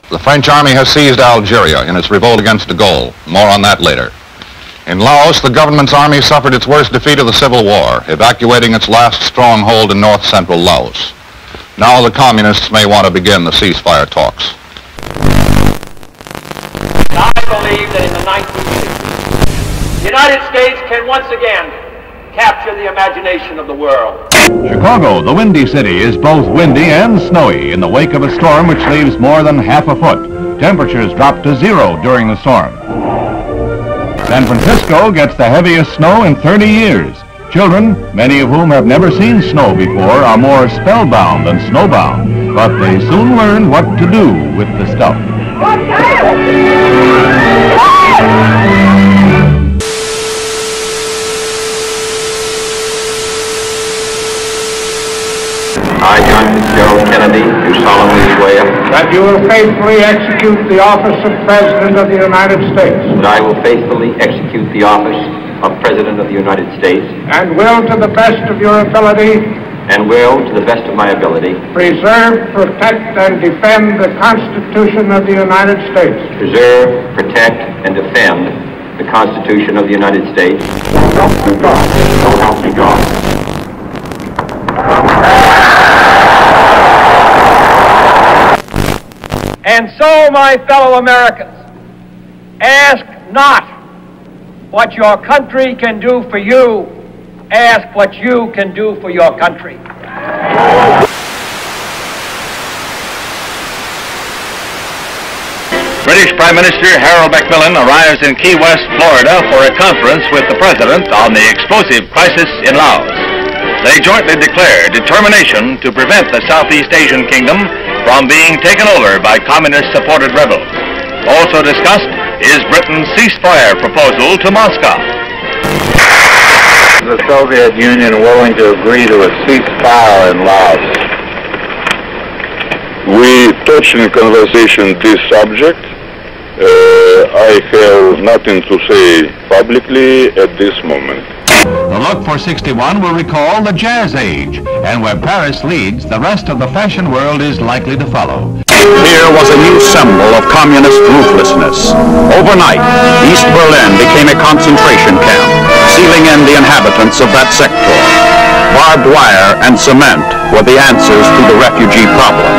The French army has seized Algeria in its revolt against de Gaulle. More on that later. In Laos, the government's army suffered its worst defeat of the Civil War, evacuating its last stronghold in north-central Laos. Now the communists may want to begin the ceasefire talks. I believe that in the 1960s, the United States can once again capture the imagination of the world. Chicago, the Windy City, is both windy and snowy in the wake of a storm which leaves more than half a foot. Temperatures drop to 0 during the storm. San Francisco gets the heaviest snow in 30 years. Children, many of whom have never seen snow before, are more spellbound than snowbound, but they soon learn what to do with the stuff. I, John Fitzgerald Kennedy, do solemnly swear that you will faithfully execute the office of President of the United States. that I will faithfully execute the office of President of the United States And will, to the best of your ability, and will, to the best of my ability, preserve, protect, and defend the Constitution of the United States. preserve, protect, and defend the Constitution of the United States. So help me God. So help me God. And so, my fellow Americans, ask not what your country can do for you, ask what you can do for your country. British Prime Minister Harold Macmillan arrives in Key West, Florida for a conference with the President on the explosive crisis in Laos. They jointly declare determination to prevent the Southeast Asian kingdom from being taken over by communist-supported rebels. Also discussed is Britain's ceasefire proposal to Moscow. The Soviet Union willing to agree to a ceasefire in Laos? We touched in conversation this subject. I have nothing to say publicly at this moment. The look for 61 will recall the Jazz Age, and where Paris leads, the rest of the fashion world is likely to follow. Here was a new symbol of communist ruthlessness. Overnight, East Berlin became a concentration camp, sealing in the inhabitants of that sector. Barbed wire and cement were the answers to the refugee problem.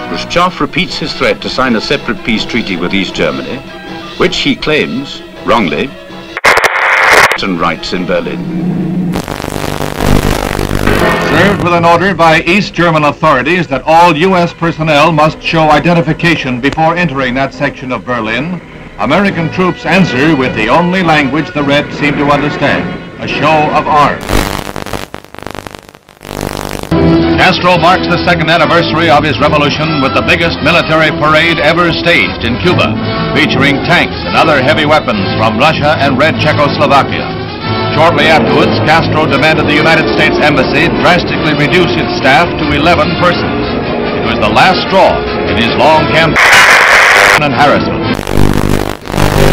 Khrushchev repeats his threat to sign a separate peace treaty with East Germany, which he claims, wrongly, rights in Berlin. Served with an order by East German authorities that all U.S. personnel must show identification before entering that section of Berlin, American troops answer with the only language the Reds seem to understand, a show of arms. Castro marks the second anniversary of his revolution with the biggest military parade ever staged in Cuba, featuring tanks and other heavy weapons from Russia and Red Czechoslovakia. Shortly afterwards, Castro demanded the United States Embassy drastically reduce its staff to 11 persons. It was the last straw in his long campaign and harassment.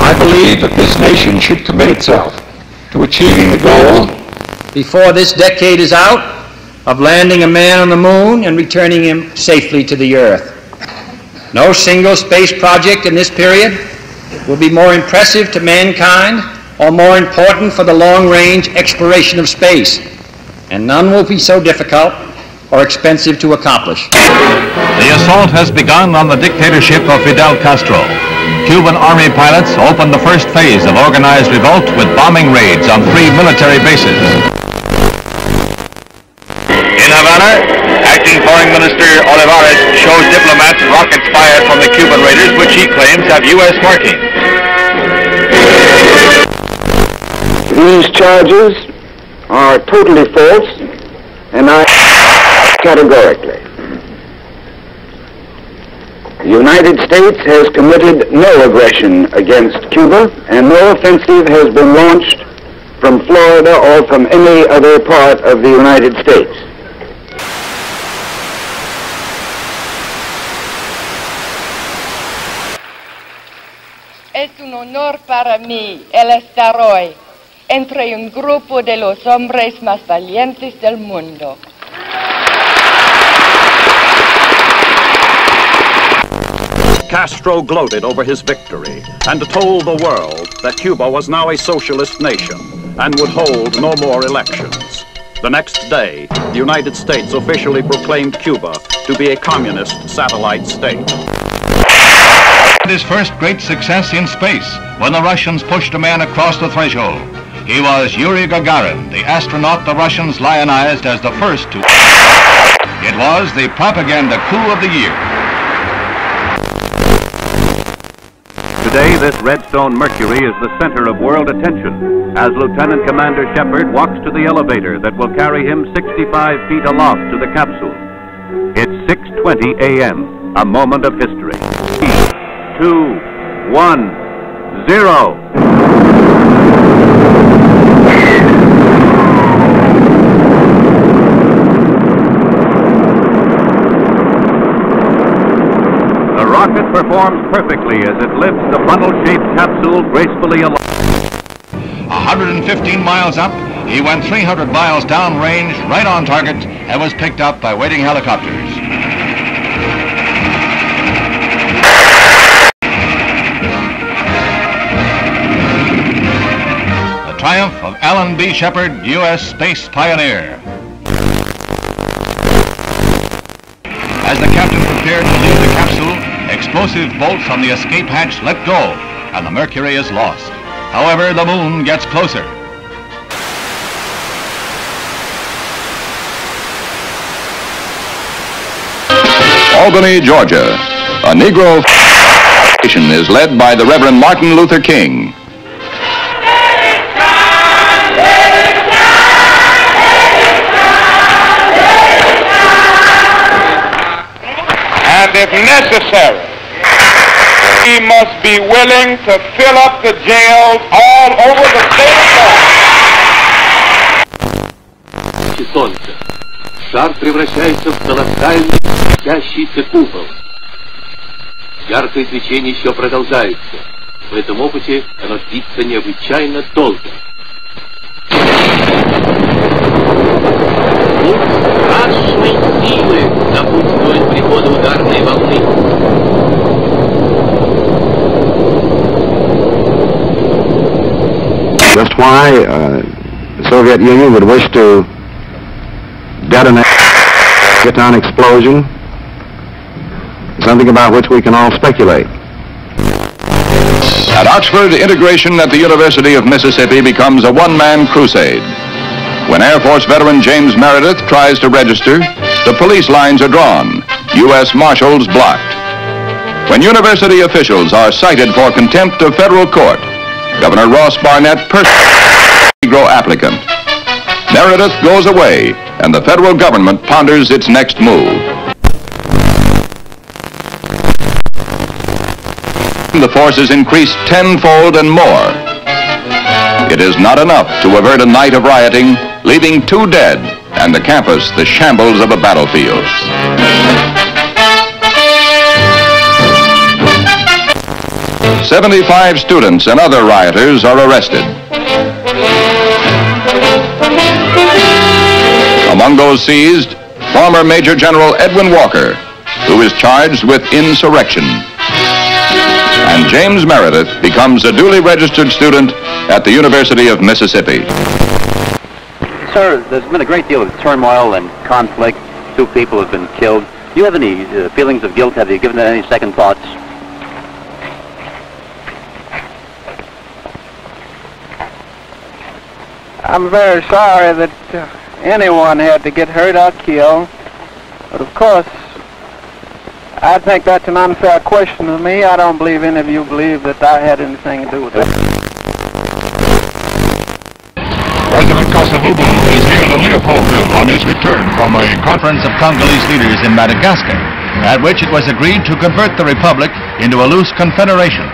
I believe that this nation should commit itself to achieving the goal Before this decade is out, of landing a man on the moon and returning him safely to the earth. No single space project in this period will be more impressive to mankind or more important for the long-range exploration of space, and none will be so difficult or expensive to accomplish. The assault has begun on the dictatorship of Fidel Castro. Cuban Army pilots opened the first phase of organized revolt with bombing raids on 3 military bases. In Havana, Acting Foreign Minister Olivares shows diplomats rockets fired from the Cuban raiders, which he claims have U.S. markings. These charges are totally false, and I categorically. The United States has committed no aggression against Cuba, and no offensive has been launched from Florida or from any other part of the United States. Es un honor para mí el estar hoy entre un grupo de los hombres más valientes del mundo. Castro gloated over his victory and told the world that Cuba was now a socialist nation and would hold no more elections. The next day, the United States officially proclaimed Cuba to be a communist satellite state. His first great success in space when the Russians pushed a man across the threshold. He was Yuri Gagarin, the astronaut the Russians lionized as the first to. It was the propaganda coup of the year. Today, this Redstone Mercury is the center of world attention as Lieutenant Commander Shepard walks to the elevator that will carry him 65 feet aloft to the capsule. It's 6:20 a.m., a moment of history. 3, 2, 1, 0. The rocket performs perfectly as it lifts the funnel-shaped capsule gracefully aloft. 115 miles up, he went 300 miles downrange, right on target, and was picked up by waiting helicopters. The triumph of Alan B. Shepard, U.S. space pioneer. As the captain prepared to leave the capsule, explosive bolts on the escape hatch let go, and the Mercury is lost. However, the moon gets closer. Albany, Georgia. A Negro nation is led by the Reverend Martin Luther King. And if necessary, he must be willing to fill up the jails all over the state of Florida. Солнце. Шар превращается в колоссальный светящийся купол. Яркое свечение еще продолжается. В этом опыте оно длится необычайно долго. Страшной силы напутствует прихода ударной волны. Just why the Soviet Union would wish to detonate a proton explosion, something about which we can all speculate. At Oxford, integration at the University of Mississippi becomes a one-man crusade. When Air Force veteran James Meredith tries to register, the police lines are drawn, U.S. Marshals blocked. When university officials are cited for contempt of federal court, Governor Ross Barnett persecutes the Negro applicant. Meredith goes away, and the federal government ponders its next move. The forces increased tenfold and more. It is not enough to avert a night of rioting, leaving 2 dead and the campus the shambles of a battlefield. "75 students and other rioters are arrested. Among those seized, former Major General Edwin Walker, who is charged with insurrection. And James Meredith becomes a duly registered student at the University of Mississippi." Sir, there's been a great deal of turmoil and conflict. 2 people have been killed. Do you have any feelings of guilt? Have you given that any second thoughts? I'm very sorry that anyone had to get hurt or killed. But of course, I think that's an unfair question to me. I don't believe any of you believe that I had anything to do with that. President Kasavubu is here in Leopoldville on his return from a conference of Congolese leaders in Madagascar, at which it was agreed to convert the republic into a loose confederation.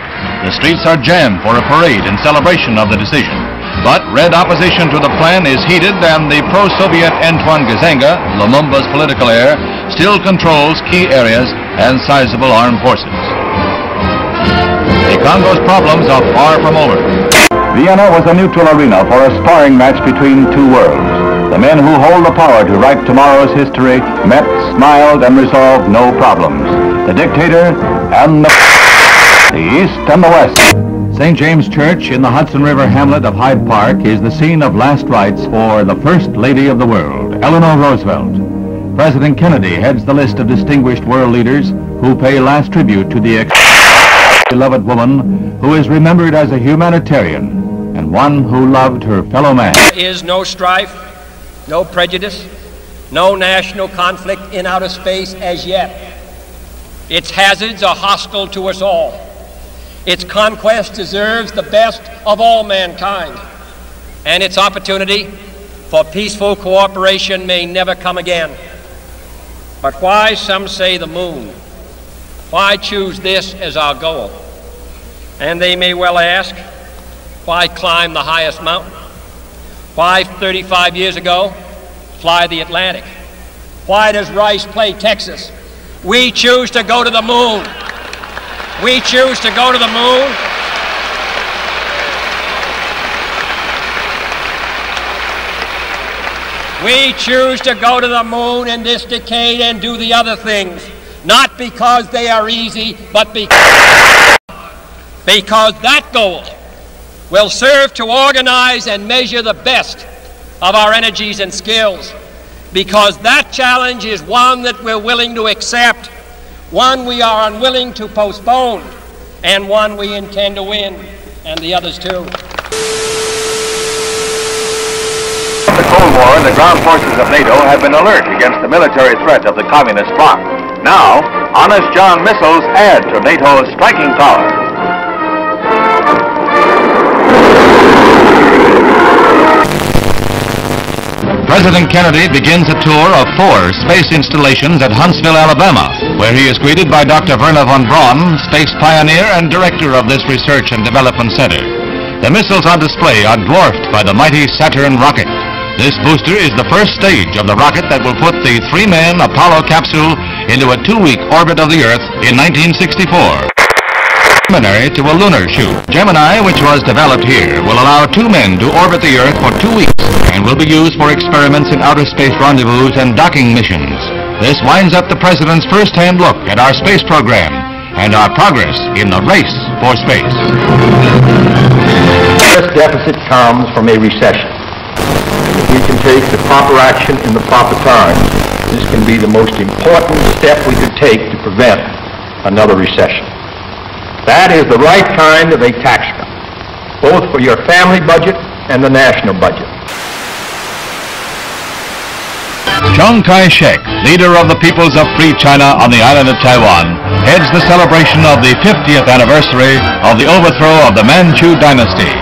The streets are jammed for a parade in celebration of the decision. But red opposition to the plan is heated, and the pro-Soviet Antoine Gizenga, Lumumba's political heir, still controls key areas and sizable armed forces. The Congo's problems are far from over. Vienna was a neutral arena for a sparring match between 2 worlds. The men who hold the power to write tomorrow's history met, smiled, and resolved no problems. The dictator and the the east and the west. St. James Church in the Hudson River hamlet of Hyde Park is the scene of last rites for the First Lady of the World, Eleanor Roosevelt. President Kennedy heads the list of distinguished world leaders who pay last tribute to the beloved woman who is remembered as a humanitarian and one who loved her fellow man. There is no strife, no prejudice, no national conflict in outer space as yet. Its hazards are hostile to us all. Its conquest deserves the best of all mankind, and its opportunity for peaceful cooperation may never come again. But why, some say, the moon? Why choose this as our goal? And they may well ask, why climb the highest mountain? Why, 35 years ago, fly the Atlantic? Why does Rice play Texas? We choose to go to the moon. We choose to go to the moon. We choose to go to the moon in this decade and do the other things, not because they are easy, but because that goal will serve to organize and measure the best of our energies and skills, because that challenge is one that we're willing to accept, one we are unwilling to postpone, and one we intend to win, and the others too. The Cold War, the ground forces of NATO have been alert against the military threat of the communist bloc. Now, Honest John missiles add to NATO's striking power. President Kennedy begins a tour of 4 space installations at Huntsville, Alabama, where he is greeted by Dr. Wernher von Braun, space pioneer and director of this research and development center. The missiles on display are dwarfed by the mighty Saturn rocket. This booster is the first stage of the rocket that will put the 3-man Apollo capsule into a 2-week orbit of the Earth in 1964. Preliminary to a lunar shoot. Gemini, which was developed here, will allow 2 men to orbit the Earth for 2 weeks and will be used for experiments in outer space rendezvous and docking missions. This winds up the President's first-hand look at our space program and our progress in the race for space. This deficit comes from a recession. And if we can take the proper action in the proper time, this can be the most important step we could take to prevent another recession. That is the right kind of a tax cut, both for your family budget and the national budget. Chiang Kai-shek, leader of the peoples of Free China on the island of Taiwan, heads the celebration of the 50th anniversary of the overthrow of the Manchu dynasty.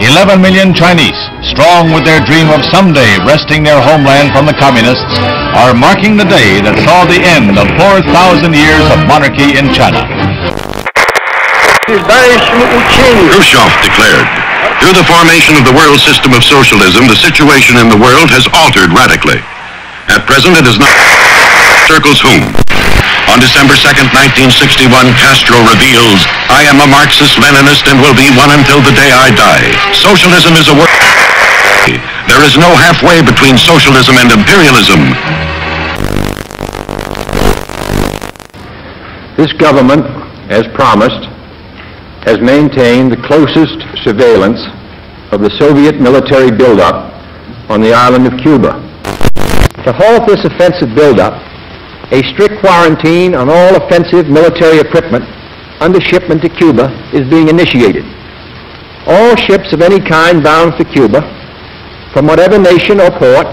11 million Chinese, strong with their dream of someday wresting their homeland from the communists, are marking the day that saw the end of 4,000 years of monarchy in China. Khrushchev declared, through the formation of the world system of socialism, the situation in the world has altered radically. At present, it is not circles whom. On December 2nd, 1961, Castro reveals, I am a Marxist-Leninist and will be one until the day I die. Socialism is a word. There is no halfway between socialism and imperialism. This government, as promised, has maintained the closest surveillance of the Soviet military buildup on the island of Cuba. To halt this offensive buildup, a strict quarantine on all offensive military equipment under shipment to Cuba is being initiated. All ships of any kind bound for Cuba, from whatever nation or port,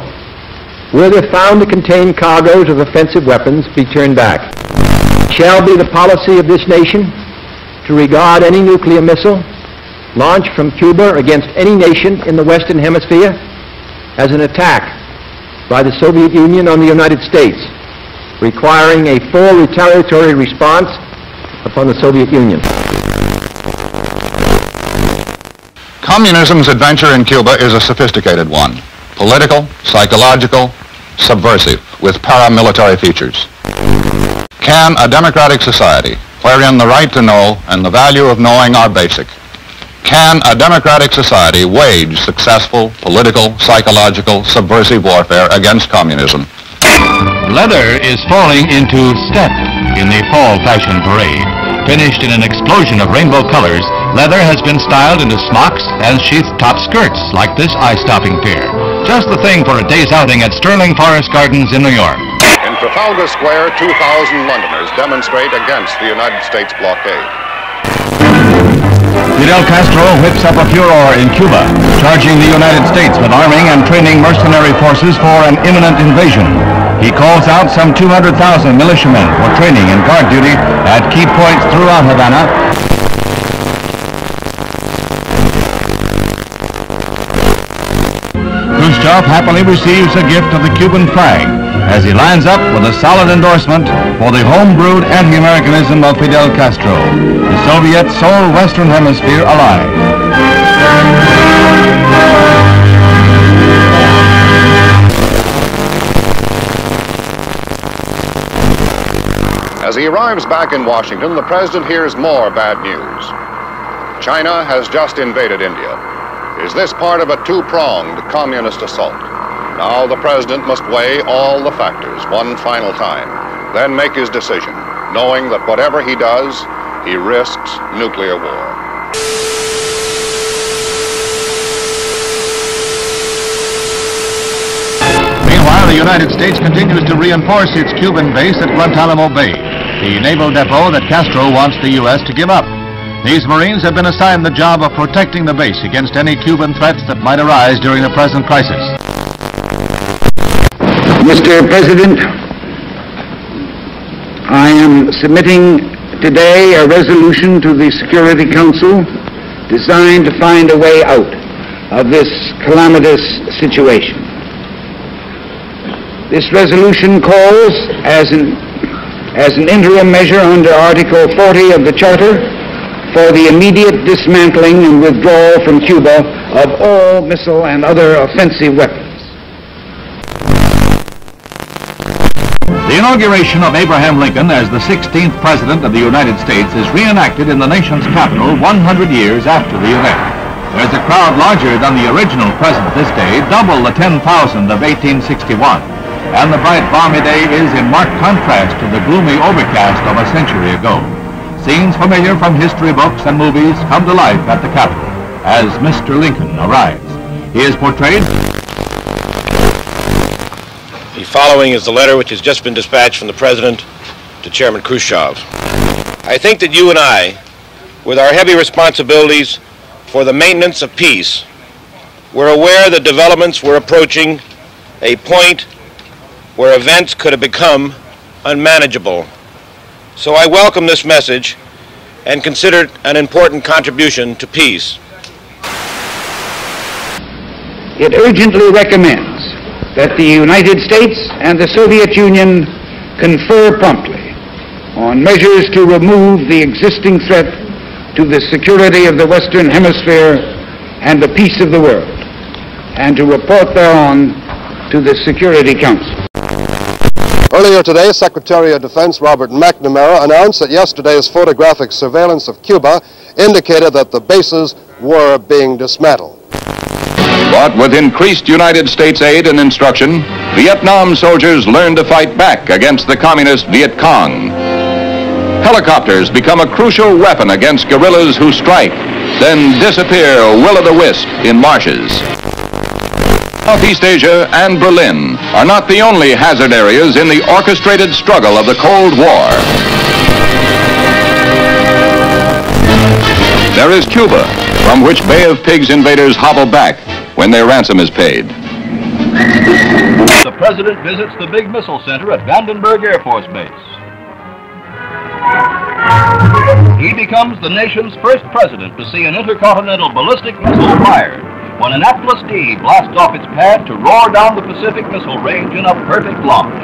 where they're found to contain cargoes of offensive weapons, be turned back. It shall be the policy of this nation to regard any nuclear missile launched from Cuba against any nation in the Western Hemisphere as an attack by the Soviet Union on the United States, requiring a full retaliatory response upon the Soviet Union. Communism's adventure in Cuba is a sophisticated one. Political, psychological, subversive, with paramilitary features. Can a democratic society, wherein the right to know and the value of knowing are basic, can a democratic society wage successful political, psychological, subversive warfare against communism? Leather is falling into step in the fall fashion parade. Finished in an explosion of rainbow colors, leather has been styled into smocks and sheath-top skirts like this eye-stopping pair. Just the thing for a day's outing at Sterling Forest Gardens in New York. In Trafalgar Square, 2,000 Londoners demonstrate against the United States blockade. Fidel Castro whips up a furor in Cuba, charging the United States with arming and training mercenary forces for an imminent invasion. He calls out some 200,000 militiamen for training and guard duty at key points throughout Havana. Khrushchev happily receives a gift of the Cuban flag as he lines up with a solid endorsement for the home-brewed anti-Americanism of Fidel Castro, the Soviet sole Western Hemisphere ally. As he arrives back in Washington, the president hears more bad news. China has just invaded India. Is this part of a two-pronged communist assault? Now the president must weigh all the factors one final time, then make his decision, knowing that whatever he does, he risks nuclear war. Meanwhile, the United States continues to reinforce its Cuban base at Guantanamo Bay, the naval depot that Castro wants the U.S. to give up. These Marines have been assigned the job of protecting the base against any Cuban threats that might arise during the present crisis. Mr. President, I am submitting today a resolution to the Security Council designed to find a way out of this calamitous situation. This resolution calls, as an interim measure under Article 40 of the Charter, for the immediate dismantling and withdrawal from Cuba of all missile and other offensive weapons. The inauguration of Abraham Lincoln as the 16th President of the United States is reenacted in the nation's capital 100 years after the event. There's a crowd larger than the original president this day, double the 10,000 of 1861. And the bright balmy day is in marked contrast to the gloomy overcast of a century ago. Scenes familiar from history books and movies come to life at the Capitol as Mr. Lincoln arrives. He is portrayed. The following is the letter which has just been dispatched from the President to Chairman Khrushchev. I think that you and I, with our heavy responsibilities for the maintenance of peace, were aware that developments were approaching a point where events could have become unmanageable. So I welcome this message and consider it an important contribution to peace. It urgently recommends that the United States and the Soviet Union confer promptly on measures to remove the existing threat to the security of the Western Hemisphere and the peace of the world, and to report thereon to the Security Council. Earlier today, Secretary of Defense Robert McNamara announced that yesterday's photographic surveillance of Cuba indicated that the bases were being dismantled. But with increased United States aid and instruction, Vietnam soldiers learned to fight back against the communist Viet Cong. Helicopters become a crucial weapon against guerrillas who strike, then disappear will-o'-the-wisp in marshes. Southeast Asia and Berlin are not the only hazard areas in the orchestrated struggle of the Cold War. There is Cuba, from which Bay of Pigs invaders hobble back when their ransom is paid. The President visits the big missile center at Vandenberg Air Force Base. He becomes the nation's first president to see an intercontinental ballistic missile fired when Annapolis D blasts off its pad to roar down the Pacific Missile Range in a perfect launch.